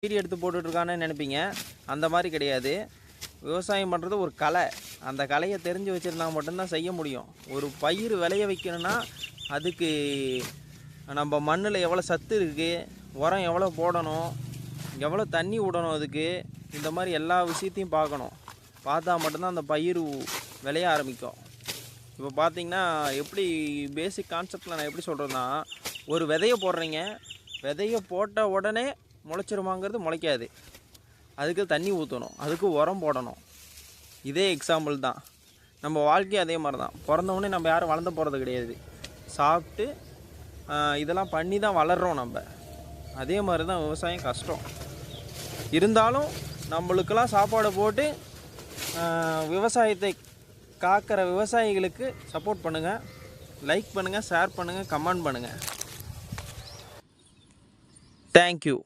Video எடுத்து போட்டுட்ருக்கானு நினைப்பீங்க. அந்த மாதிரி கிடையாது. விவசாயம் பண்ணுறது ஒரு கலை. அந்த கலையை தெரிஞ்சு வச்சுருந்தா மட்டும்தான் செய்ய முடியும். ஒரு பயிர் விளைய வைக்கணும்னா அதுக்கு நம்ம மண்ணில் எவ்வளோ சத்து இருக்குது, உரம் எவ்வளோ போடணும், எவ்வளோ தண்ணி விடணும், அதுக்கு இந்த மாதிரி எல்லா விஷயத்தையும் பார்க்கணும். பார்த்தா மட்டும்தான் அந்த பயிர் விளைய ஆரம்பிக்கும். இப்போ பார்த்தீங்கன்னா எப்படி பேசிக் கான்செப்டில் நான் எப்படி சொல்கிறேன்னா, ஒரு விதையை போடுறீங்க, விதையை போட்ட உடனே முளைச்சிருமாங்கிறது முளைக்காது. அதுக்கு தண்ணி ஊற்றணும், அதுக்கு உரம் போடணும். இதே எக்ஸாம்பிள் தான். நம்ம வாழ்க்கையும் அதே மாதிரி தான். பிறந்தவுடனே நம்ம யாரும் வளர்ந்து போகிறது கிடையாது. சாப்பிட்டு இதெல்லாம் பண்ணி தான் வளர்கிறோம் நம்ம. அதே மாதிரி தான் விவசாயம் கஷ்டம். இருந்தாலும் நம்மளுக்கெல்லாம் சாப்பாடு போட்டு விவசாயத்தை காக்கிற விவசாயிகளுக்கு சப்போர்ட் பண்ணுங்கள். லைக் பண்ணுங்கள், ஷேர் பண்ணுங்கள், கமெண்ட் பண்ணுங்கள். தேங்க்யூ.